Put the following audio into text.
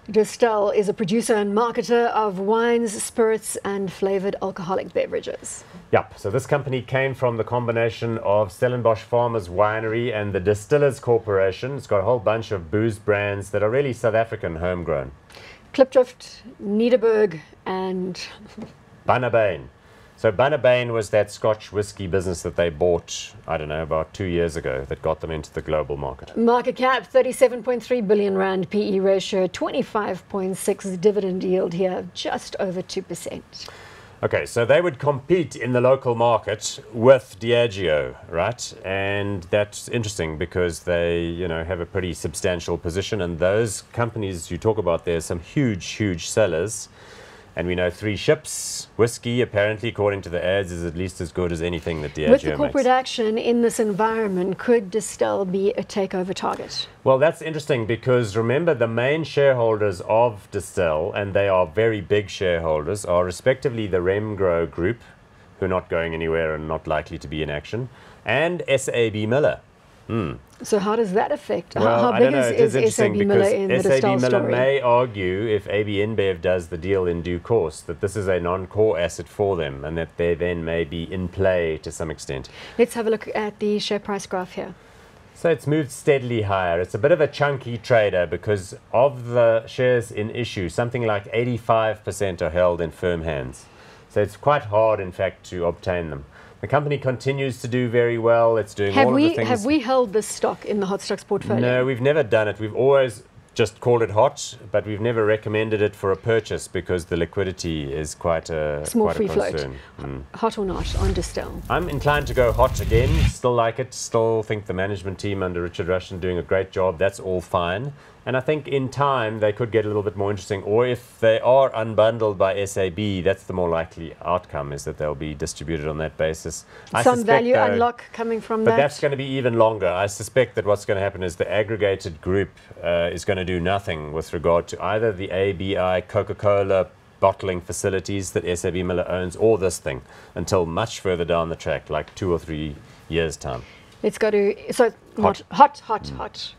Distell is a producer and marketer of wines, spirits, and flavoured alcoholic beverages. Yep, so this company came from the combination of Stellenbosch Farmers Winery and the Distillers Corporation. It's got a whole bunch of booze brands that are really South African homegrown. Klipdrift, Nederburg and Bunnahabhain. So Bunnahabhain was that Scotch whiskey business that they bought, I don't know, about 2 years ago that got them into the global market. Market cap, 37.3 billion rand, PE ratio, 25.6 dividend yield here, just over 2%. Okay, so they would compete in the local market with Diageo, right? And that's interesting because they, have a pretty substantial position. And those companies you talk about, there's some huge sellers. And we know 3 Ships whiskey, apparently, according to the ads, is at least as good as anything that Diageo makes. With the corporate action in this environment, could Distell be a takeover target? Well, that's interesting because remember the main shareholders of Distell, and they are very big shareholders, are respectively the Remgro Group, who are not going anywhere and not likely to be in action, and SAB Miller. So how does that affect? Well, how big is SAB Miller in the Distell Miller story? may argue, if AB InBev does the deal in due course, that this is a non-core asset for them and that they then may be in play to some extent. Let's have a look at the share price graph here. So it's moved steadily higher. It's a bit of a chunky trader because of the shares in issue, something like 85% are held in firm hands. So it's quite hard, in fact, to obtain them. The company continues to do very well. It's doing all of the things. Have we held this stock in the hot stocks portfolio? No, we've never done it. We've always just called it hot, but we've never recommended it for a purchase because the liquidity is quite a small free concern. Float. Hot or not on Distell? I'm inclined to go hot again. Still like it. Still think the management team under Richard Russian doing a great job. That's all fine. And I think in time they could get a little bit more interesting. Or if they are unbundled by SAB, that's the more likely outcome, is that they'll be distributed on that basis. Some value unlock coming from that. But that's going to be even longer. I suspect that what's going to happen is the aggregated group is going to do nothing with regard to either the ABI Coca-Cola bottling facilities that SAB Miller owns or this thing until much further down the track, like 2 or 3 years' time. Let's go to, so hot. hot.